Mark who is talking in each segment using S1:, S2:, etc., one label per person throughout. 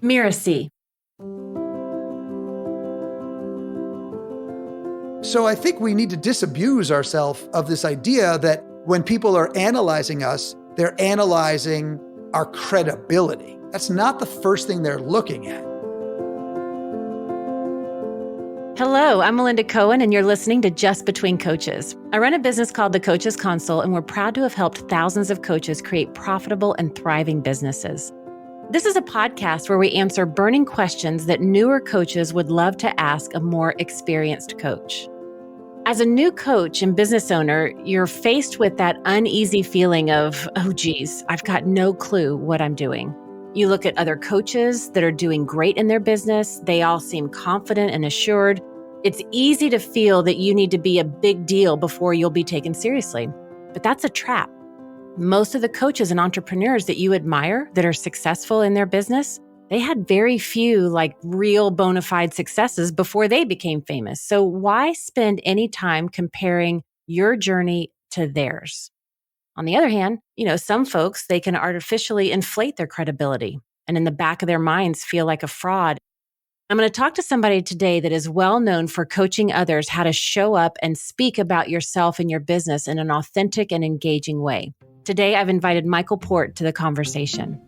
S1: Mirasee.
S2: So I think we need to disabuse ourselves of this idea that when people are analyzing us, they're analyzing our credibility. That's not the first thing they're looking at.
S1: Hello, I'm Melinda Cohan, and you're listening to Just Between Coaches. I run a business called the Coaches Console, and we're proud to have helped thousands of coaches create profitable and thriving businesses. This is a podcast where we answer burning questions that newer coaches would love to ask a more experienced coach. As a new coach and business owner, you're faced with that uneasy feeling of, oh geez, I've got no clue what I'm doing. You look at other coaches that are doing great in their business. They all seem confident and assured. It's easy to feel that you need to be a big deal before you'll be taken seriously. But that's a trap. Most of the coaches and entrepreneurs that you admire that are successful in their business, they had very few real bona fide successes before they became famous. So why spend any time comparing your journey to theirs? On the other hand, some folks, they can artificially inflate their credibility and in the back of their minds feel like a fraud. I'm going to talk to somebody today that is well known for coaching others how to show up and speak about yourself and your business in an authentic and engaging way. Today, I've invited Michael Port to the conversation.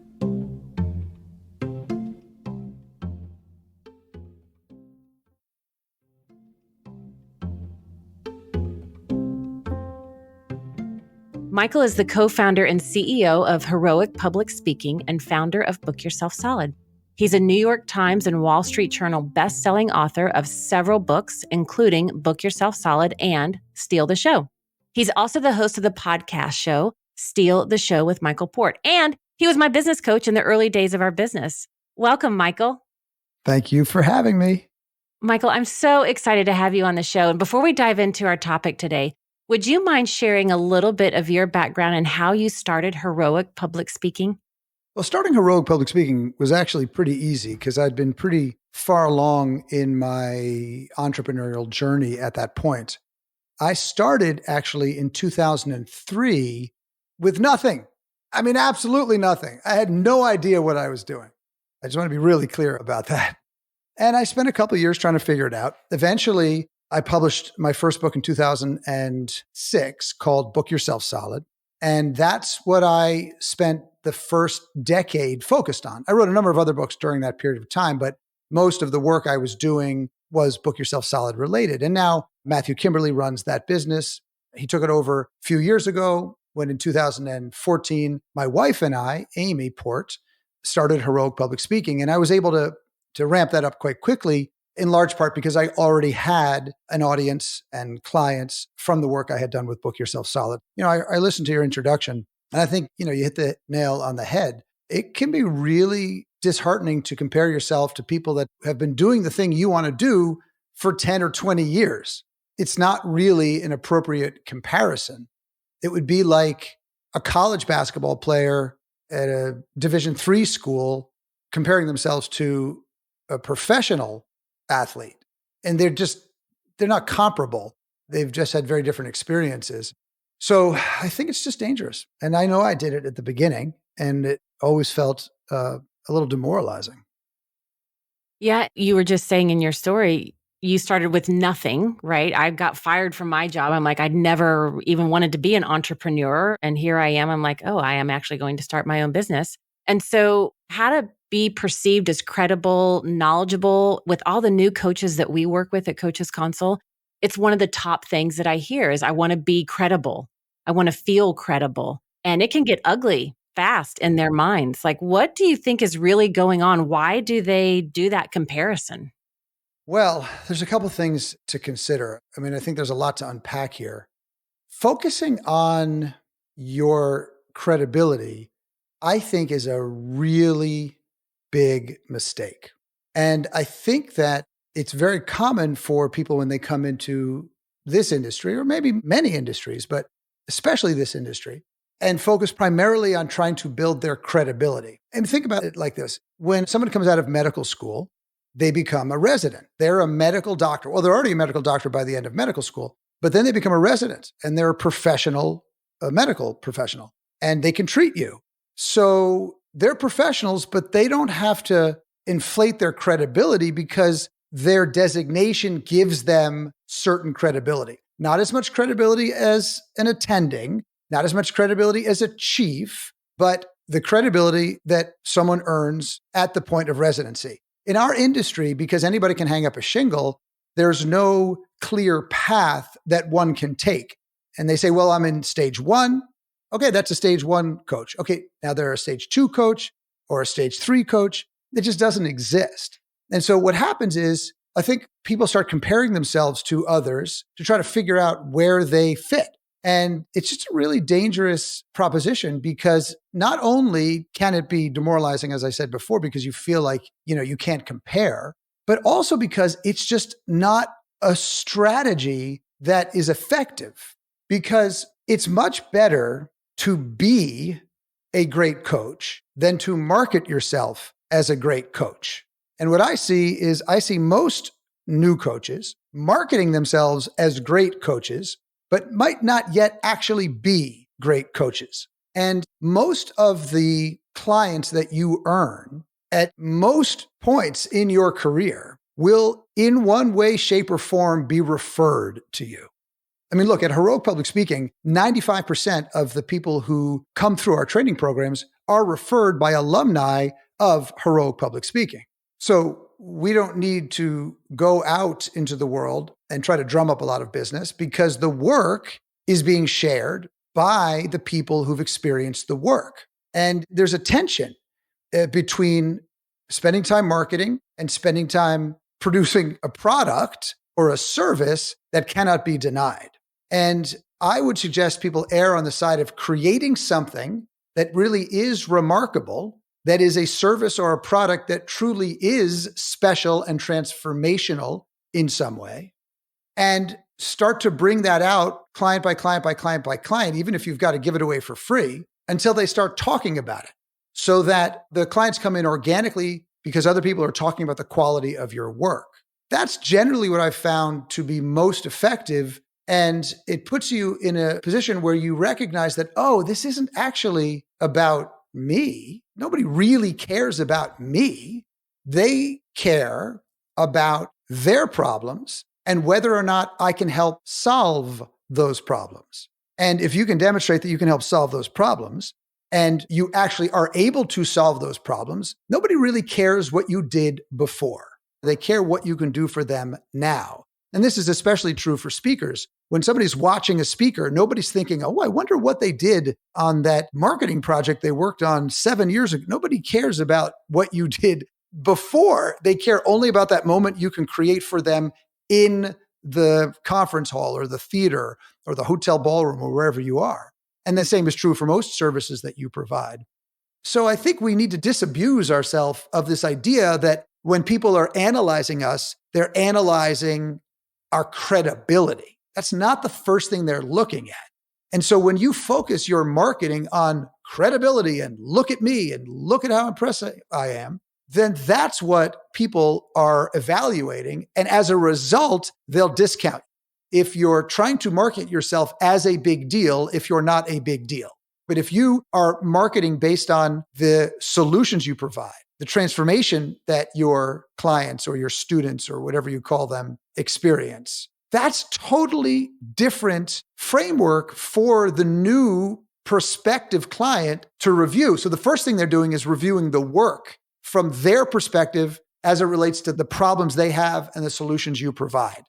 S1: Michael is the co-founder and CEO of Heroic Public Speaking and founder of Book Yourself Solid. He's a New York Times and Wall Street Journal best-selling author of several books, including Book Yourself Solid and Steal the Show. He's also the host of the podcast show, Steal the Show with Michael Port. And he was my business coach in the early days of our business. Welcome, Michael.
S2: Thank you for having me.
S1: Michael, I'm so excited to have you on the show. And before we dive into our topic today, would you mind sharing a little bit of your background and how you started Heroic Public Speaking?
S2: Well, starting Heroic Public Speaking was actually pretty easy because I'd been pretty far along in my entrepreneurial journey at that point. I started actually in 2003 with nothing. I mean, absolutely nothing. I had no idea what I was doing. I just want to be really clear about that. And I spent a couple of years trying to figure it out. Eventually, I published my first book in 2006 called Book Yourself Solid. And that's what I spent the first decade focused on. I wrote a number of other books during that period of time, but most of the work I was doing was Book Yourself Solid related. And now Matthew Kimberly runs that business. He took it over a few years ago when in 2014, my wife and I, Amy Port, started Heroic Public Speaking. And I was able to ramp that up quite quickly, in large part because I already had an audience and clients from the work I had done with Book Yourself Solid. I listened to your introduction, and I think, you hit the nail on the head. It can be really disheartening to compare yourself to people that have been doing the thing you want to do for 10 or 20 years. It's not really an appropriate comparison. It would be like a college basketball player at a Division III school comparing themselves to a professional athlete. And they're not comparable. They've just had very different experiences. So I think it's just dangerous. And I know I did it at the beginning, and it always felt a little demoralizing.
S1: Yeah, you were just saying in your story, you started with nothing, right? I got fired from my job. I'm like, I'd never even wanted to be an entrepreneur. And here I am. I'm like, oh, I am actually going to start my own business. And so how to be perceived as credible, knowledgeable with all the new coaches that we work with at Coaches Console, it's one of the top things that I hear is I want to be credible. I want to feel credible. And it can get ugly fast in their minds. What do you think is really going on? Why do they do that comparison?
S2: Well, there's a couple of things to consider. I mean, I think there's a lot to unpack here. Focusing on your credibility, I think, is a really big mistake. And I think that it's very common for people when they come into this industry, or maybe many industries, but especially this industry, and focus primarily on trying to build their credibility. And think about it like this. When someone comes out of medical school, they become a resident. They're a medical doctor. Well, they're already a medical doctor by the end of medical school, but then they become a resident and they're a medical professional, and they can treat you. So they're professionals, but they don't have to inflate their credibility because their designation gives them certain credibility. Not as much credibility as an attending, not as much credibility as a chief, but the credibility that someone earns at the point of residency. In our industry, because anybody can hang up a shingle, there's no clear path that one can take. And they say, well, I'm in stage 1. Okay, that's a stage 1 coach. Okay, now they're a stage 2 coach or a stage 3 coach. It just doesn't exist. And so what happens is, I think people start comparing themselves to others to try to figure out where they fit. And it's just a really dangerous proposition because not only can it be demoralizing, as I said before, because you feel like, you can't compare, but also because it's just not a strategy that is effective. Because it's much better to be a great coach than to market yourself as a great coach. And what I see most new coaches marketing themselves as great coaches, but might not yet actually be great coaches. And most of the clients that you earn at most points in your career will in one way, shape, or form be referred to you. I mean, look, at Heroic Public Speaking, 95% of the people who come through our training programs are referred by alumni of Heroic Public Speaking. So we don't need to go out into the world and try to drum up a lot of business because the work is being shared by the people who've experienced the work. And there's a tension between spending time marketing and spending time producing a product or a service that cannot be denied. And I would suggest people err on the side of creating something that really is remarkable, that is a service or a product that truly is special and transformational in some way, and start to bring that out client by client by client by client, even if you've got to give it away for free, until they start talking about it, so that the clients come in organically because other people are talking about the quality of your work. That's generally what I've found to be most effective. And it puts you in a position where you recognize that, oh, this isn't actually about me. Nobody really cares about me. They care about their problems and whether or not I can help solve those problems. And if you can demonstrate that you can help solve those problems and you actually are able to solve those problems, nobody really cares what you did before. They care what you can do for them now. And this is especially true for speakers. When somebody's watching a speaker, nobody's thinking, oh, I wonder what they did on that marketing project they worked on 7 years ago. Nobody cares about what you did before. They care only about that moment you can create for them in the conference hall or the theater or the hotel ballroom or wherever you are. And the same is true for most services that you provide. So I think we need to disabuse ourselves of this idea that when people are analyzing us, they're analyzing our credibility. That's not the first thing they're looking at. And so when you focus your marketing on credibility and look at me and look at how impressive I am, then that's what people are evaluating. And as a result, they'll discount. If you're trying to market yourself as a big deal, if you're not a big deal. But if you are marketing based on the solutions you provide, the transformation that your clients or your students or whatever you call them experience, that's totally different framework for the new prospective client to review. So the first thing they're doing is reviewing the work from their perspective as it relates to the problems they have and the solutions you provide.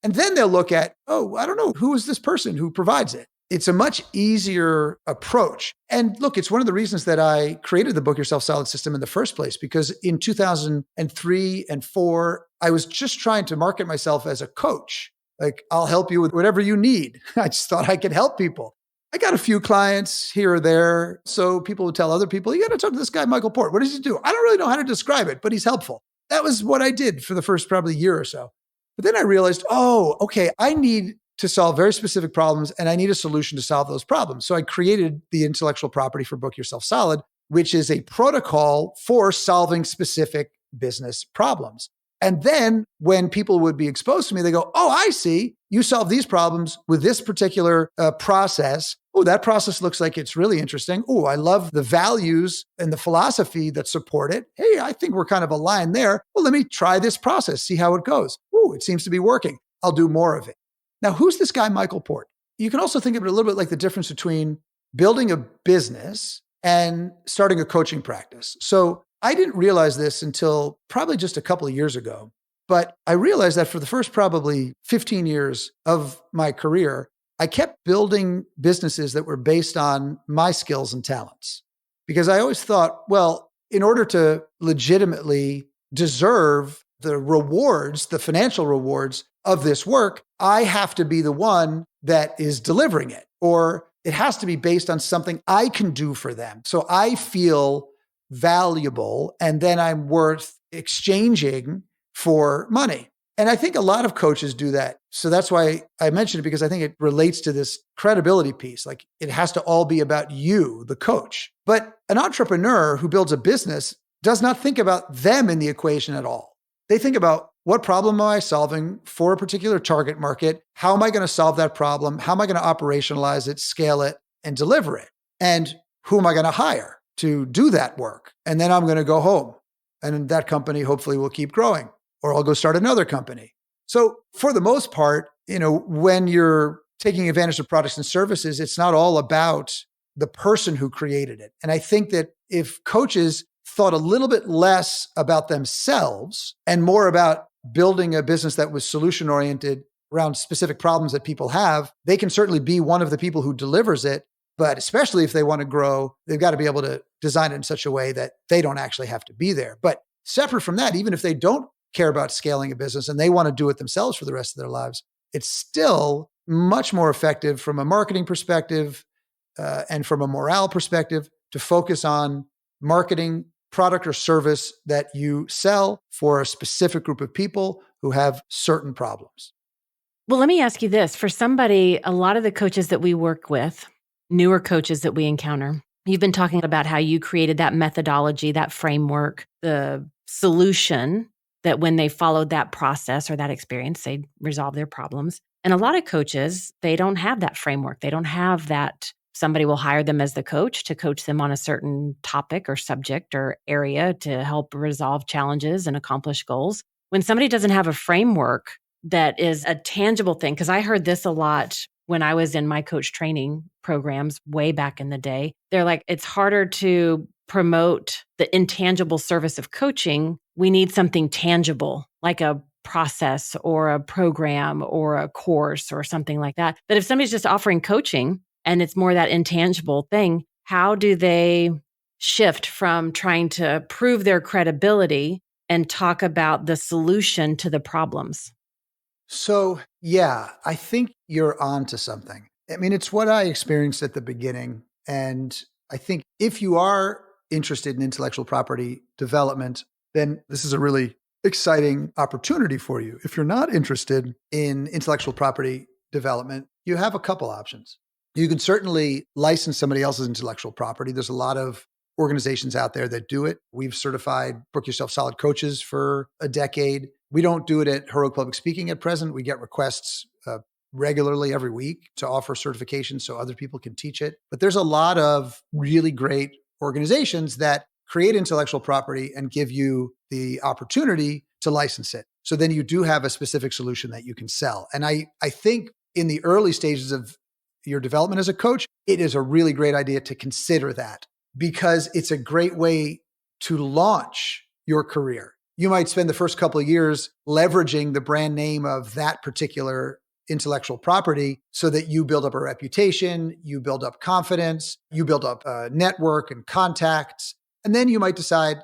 S2: And then they'll look at, oh, I don't know, who is this person who provides it? It's a much easier approach. And look, it's one of the reasons that I created the Book Yourself Solid system in the first place, because in 2003 and 4, I was just trying to market myself as a coach. Like, I'll help you with whatever you need. I just thought I could help people. I got a few clients here or there. So people would tell other people, you got to talk to this guy, Michael Port. What does he do? I don't really know how to describe it, but he's helpful. That was what I did for the first probably year or so. But then I realized, oh, okay, I need to solve very specific problems and I need a solution to solve those problems. So I created the intellectual property for Book Yourself Solid, which is a protocol for solving specific business problems. And then when people would be exposed to me, they go, oh, I see. You solve these problems with this particular process. Oh, that process looks like it's really interesting. Oh, I love the values and the philosophy that support it. Hey, I think we're kind of aligned there. Well, let me try this process, see how it goes. Oh, it seems to be working. I'll do more of it. Now, who's this guy, Michael Port? You can also think of it a little bit like the difference between building a business and starting a coaching practice. So I didn't realize this until probably just a couple of years ago, but I realized that for the first probably 15 years of my career, I kept building businesses that were based on my skills and talents. Because I always thought, well, in order to legitimately deserve the rewards, the financial rewards of this work, I have to be the one that is delivering it, or it has to be based on something I can do for them. So I feel valuable, and then I'm worth exchanging for money. And I think a lot of coaches do that. So that's why I mentioned it, because I think it relates to this credibility piece. Like, it has to all be about you, the coach. But an entrepreneur who builds a business does not think about them in the equation at all. They think about, what problem am I solving for a particular target market? How am I going to solve that problem? How am I going to operationalize it, scale it, and deliver it? And who am I going to hire to do that work? And then I'm going to go home, and that company hopefully will keep growing, or I'll go start another company. So for the most part, when you're taking advantage of products and services, it's not all about the person who created it. And I think that if coaches thought a little bit less about themselves and more about building a business that was solution-oriented around specific problems that people have, they can certainly be one of the people who delivers it. But especially if they want to grow, they've got to be able to design it in such a way that they don't actually have to be there. But separate from that, even if they don't care about scaling a business and they want to do it themselves for the rest of their lives, it's still much more effective from a marketing perspective and from a morale perspective to focus on marketing product or service that you sell for a specific group of people who have certain problems.
S1: Well, let me ask you this. For somebody, a lot of the coaches that we work with, newer coaches that we encounter, you've been talking about how you created that methodology, that framework, the solution that when they followed that process or that experience, they resolve their problems. And a lot of coaches, they don't have that framework. They don't have that. Somebody will hire them as the coach to coach them on a certain topic or subject or area to help resolve challenges and accomplish goals. When somebody doesn't have a framework that is a tangible thing, because I heard this a lot when I was in my coach training programs way back in the day. They're like, it's harder to promote the intangible service of coaching. We need something tangible, like a process or a program or a course or something like that. But if somebody's just offering coaching and it's more that intangible thing, how do they shift from trying to prove their credibility and talk about the solution to the problems?
S2: So, yeah, I think you're onto something. I mean, it's what I experienced at the beginning. And I think if you are interested in intellectual property development, then this is a really exciting opportunity for you. If you're not interested in intellectual property development, you have a couple options. You can certainly license somebody else's intellectual property. There's a lot of organizations out there that do it. We've certified Book Yourself Solid coaches for a decade. We don't do it at Heroic Public Speaking at present. We get requests regularly every week to offer certifications so other people can teach it. But there's a lot of really great organizations that create intellectual property and give you the opportunity to license it. So then you do have a specific solution that you can sell. And I think in the early stages of your development as a coach, it is a really great idea to consider that, because it's a great way to launch your career. You might spend the first couple of years leveraging the brand name of that particular intellectual property so that you build up a reputation, you build up confidence, you build up a network and contacts. And then you might decide,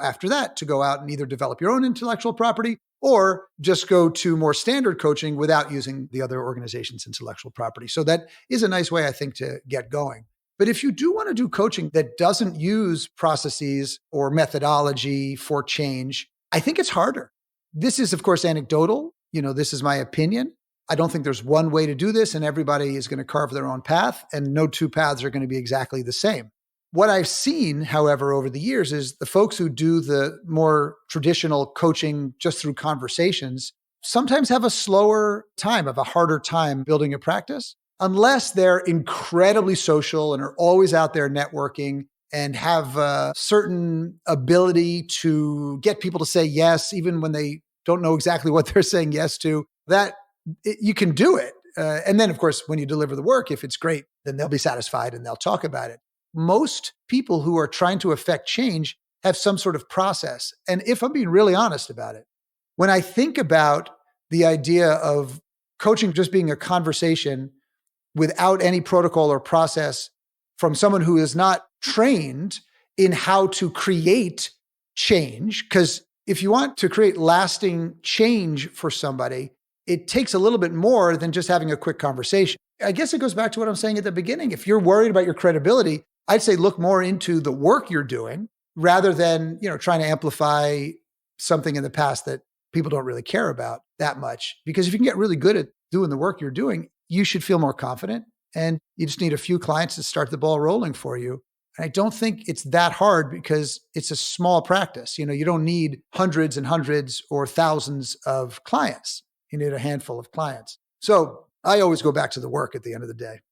S2: after that to go out and either develop your own intellectual property or just go to more standard coaching without using the other organization's intellectual property. So that is a nice way, I think, to get going. But if you do want to do coaching that doesn't use processes or methodology for change, I think it's harder. This is, of course, anecdotal. This is my opinion. I don't think there's one way to do this, and everybody is going to carve their own path, and no two paths are going to be exactly the same. What I've seen, however, over the years is the folks who do the more traditional coaching just through conversations sometimes have a slower time, have a harder time building a practice, unless they're incredibly social and are always out there networking and have a certain ability to get people to say yes, even when they don't know exactly what they're saying yes to, you can do it. And then, of course, when you deliver the work, if it's great, then they'll be satisfied and they'll talk about it. Most people who are trying to affect change have some sort of process. And if I'm being really honest about it, when I think about the idea of coaching just being a conversation without any protocol or process from someone who is not trained in how to create change, because if you want to create lasting change for somebody, it takes a little bit more than just having a quick conversation. I guess it goes back to what I'm saying at the beginning. If you're worried about your credibility, I'd say look more into the work you're doing rather than, trying to amplify something in the past that people don't really care about that much. Because if you can get really good at doing the work you're doing, you should feel more confident, and you just need a few clients to start the ball rolling for you. And I don't think it's that hard because it's a small practice. You don't need hundreds and hundreds or thousands of clients. You need a handful of clients. So I always go back to the work at the end of the day.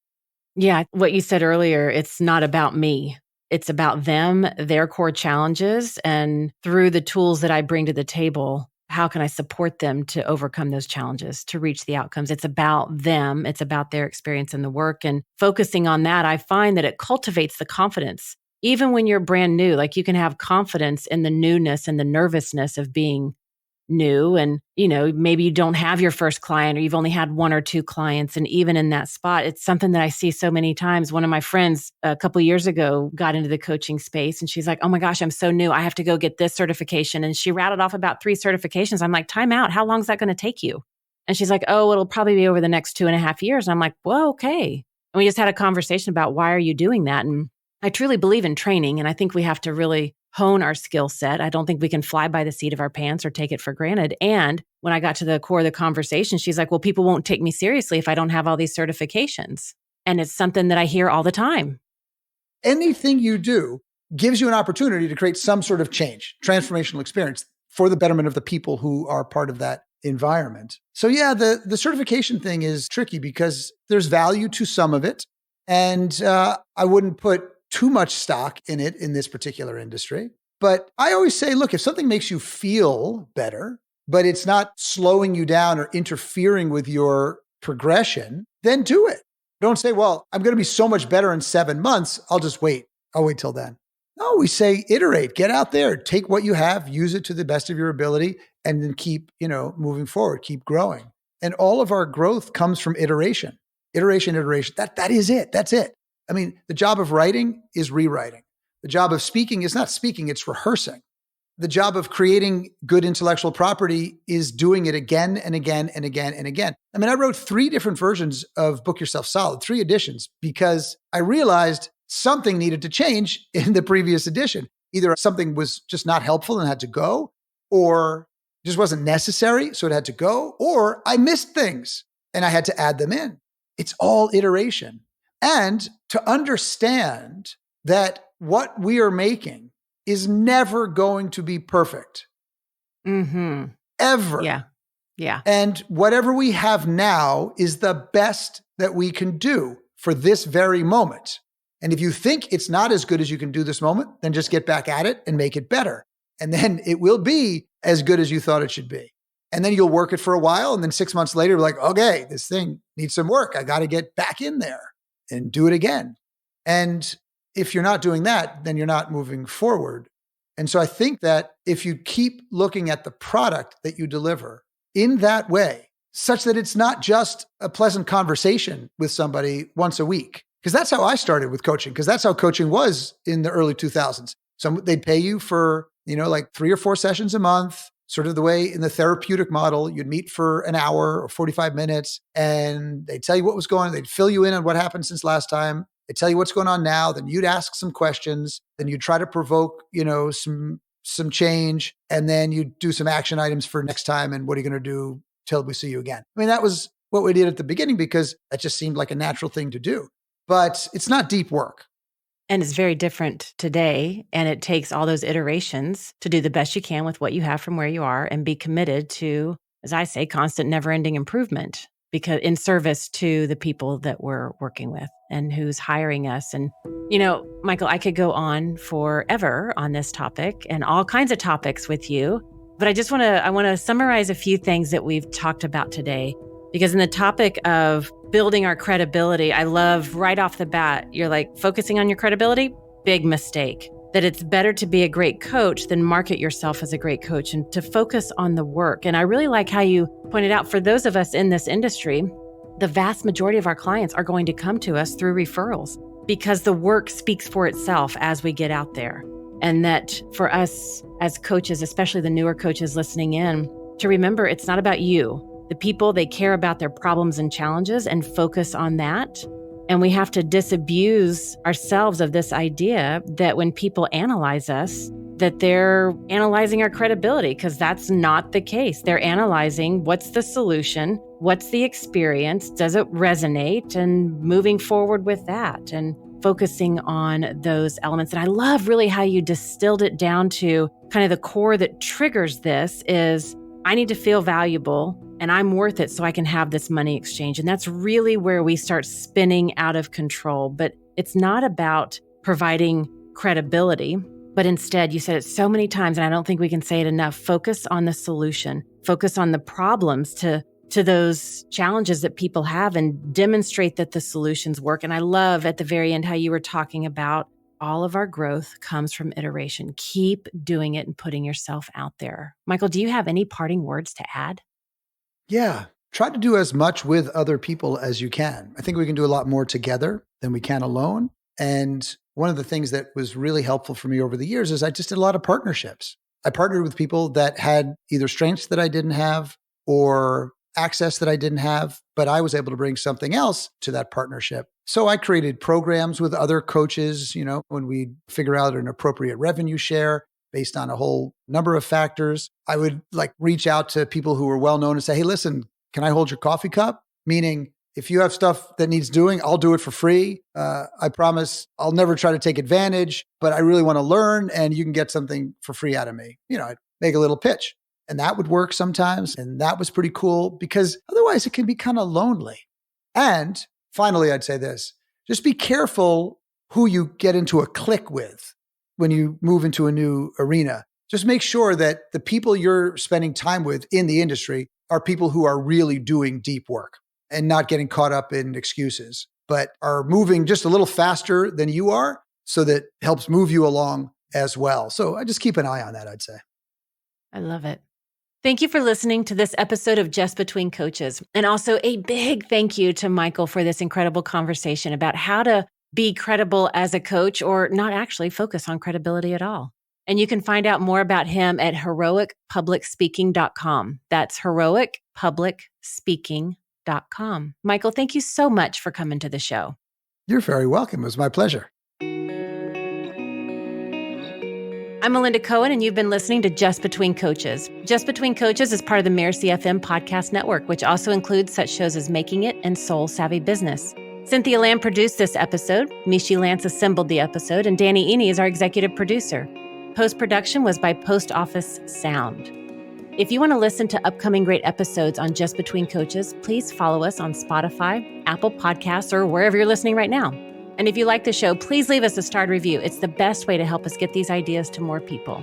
S1: Yeah, what you said earlier, it's not about me. It's about them, their core challenges, and through the tools that I bring to the table, how can I support them to overcome those challenges, to reach the outcomes? It's about them. It's about their experience in the work. And focusing on that, I find that it cultivates the confidence. Even when you're brand new, like you can have confidence in the newness and the nervousness of being new. And, maybe you don't have your first client or you've only had one or two clients. And even in that spot, it's something that I see so many times. One of my friends a couple of years ago got into the coaching space and she's like, oh my gosh, I'm so new. I have to go get this certification. And she rattled off about 3 certifications. I'm like, time out. How long is that going to take you? And she's like, oh, it'll probably be over the next 2.5 years. And I'm like, well, okay. And we just had a conversation about why are you doing that? And I truly believe in training. And I think we have to really hone our skill set. I don't think we can fly by the seat of our pants or take it for granted. And when I got to the core of the conversation, she's like, well, people won't take me seriously if I don't have all these certifications. And it's something that I hear all the time.
S2: Anything you do gives you an opportunity to create some sort of change, transformational experience for the betterment of the people who are part of that environment. So yeah, the certification thing is tricky because there's value to some of it. And I wouldn't put too much stock in it in this particular industry. But I always say, look, if something makes you feel better, but it's not slowing you down or interfering with your progression, then do it. Don't say, well, I'm going to be so much better in 7 months. I'll just wait. I'll wait till then. No, we say iterate, get out there, take what you have, use it to the best of your ability, and then keep, moving forward, keep growing. And all of our growth comes from iteration. Iteration. That is it. That's it. I mean, the job of writing is rewriting. The job of speaking is not speaking, it's rehearsing. The job of creating good intellectual property is doing it again and again and again and again. I mean, I wrote 3 different versions of Book Yourself Solid, 3 editions, because I realized something needed to change in the previous edition. Either something was just not helpful and had to go, or just wasn't necessary, so it had to go, or I missed things and I had to add them in. It's all iteration. And to understand that what we are making is never going to be perfect.
S1: Mm-hmm.
S2: Ever.
S1: Yeah.
S2: And whatever we have now is the best that we can do for this very moment. And if you think it's not as good as you can do this moment, then just get back at it and make it better. And then it will be as good as you thought it should be. And then you'll work it for a while. And then 6 months later, you're like, okay, this thing needs some work. I got to get back in there and do it again. And if you're not doing that, then you're not moving forward. And so I think that if you keep looking at the product that you deliver in that way, such that it's not just a pleasant conversation with somebody once a week, because that's how I started with coaching, because that's how coaching was in the early 2000s. So they'd pay you for, like 3 or 4 sessions a month, sort of the way in the therapeutic model, you'd meet for an hour or 45 minutes and they'd tell you what was going on. They'd fill you in on what happened since last time. They'd tell you what's going on now. Then you'd ask some questions. Then you'd try to provoke, some change. And then you'd do some action items for next time. And what are you going to do till we see you again? I mean, that was what we did at the beginning because that just seemed like a natural thing to do. But it's not deep work.
S1: And it's very different today. And it takes all those iterations to do the best you can with what you have from where you are and be committed to, as I say, constant, never-ending improvement, because in service to the people that we're working with and who's hiring us. And, Michael, I could go on forever on this topic and all kinds of topics with you, but I want to summarize a few things that we've talked about today, because in the topic of building our credibility, I love right off the bat, you're like, focusing on your credibility, big mistake. That it's better to be a great coach than market yourself as a great coach and to focus on the work. And I really like how you pointed out, for those of us in this industry, the vast majority of our clients are going to come to us through referrals because the work speaks for itself as we get out there. And that for us as coaches, especially the newer coaches listening in, to remember it's not about you. The people, they care about their problems and challenges and focus on that. And we have to disabuse ourselves of this idea that when people analyze us, that they're analyzing our credibility, because that's not the case. They're analyzing what's the solution, what's the experience, does it resonate, and moving forward with that and focusing on those elements. And I love really how you distilled it down to kind of the core that triggers this is, I need to feel valuable and I'm worth it so I can have this money exchange. And that's really where we start spinning out of control. But it's not about providing credibility, but instead, you said it so many times, and I don't think we can say it enough, focus on the solution, focus on the problems to those challenges that people have and demonstrate that the solutions work. And I love at the very end how you were talking about all of our growth comes from iteration. Keep doing it and putting yourself out there. Michael, do you have any parting words to add?
S2: Yeah. Try to do as much with other people as you can. I think we can do a lot more together than we can alone. And one of the things that was really helpful for me over the years is I just did a lot of partnerships. I partnered with people that had either strengths that I didn't have or access that I didn't have, but I was able to bring something else to that partnership. So I created programs with other coaches, when we figure out an appropriate revenue share based on a whole number of factors. I would reach out to people who were well known and say, hey, listen, can I hold your coffee cup? Meaning, if you have stuff that needs doing, I'll do it for free. I promise I'll never try to take advantage, but I really want to learn and you can get something for free out of me. I'd make a little pitch. And that would work sometimes. And that was pretty cool because otherwise it can be kind of lonely. And finally, I'd say this, just be careful who you get into a clique with when you move into a new arena. Just make sure that the people you're spending time with in the industry are people who are really doing deep work and not getting caught up in excuses, but are moving just a little faster than you are so that helps move you along as well. So I just keep an eye on that, I'd say.
S1: I love it. Thank you for listening to this episode of Just Between Coaches. And also a big thank you to Michael for this incredible conversation about how to be credible as a coach or not actually focus on credibility at all. And you can find out more about him at heroicpublicspeaking.com. That's heroicpublicspeaking.com. Michael, thank you so much for coming to the show.
S2: You're very welcome. It was my pleasure.
S1: I'm Melinda Cohan, and you've been listening to Just Between Coaches. Just Between Coaches is part of the Mirasee FM podcast network, which also includes such shows as Making It and Soul Savvy Business. Cynthia Lamb produced this episode, Michi Lantz assembled the episode, and Danny Eny is our executive producer. Post-production was by Post Office Sound. If you want to listen to upcoming great episodes on Just Between Coaches, please follow us on Spotify, Apple Podcasts, or wherever you're listening right now. And if you like the show, please leave us a starred review. It's the best way to help us get these ideas to more people.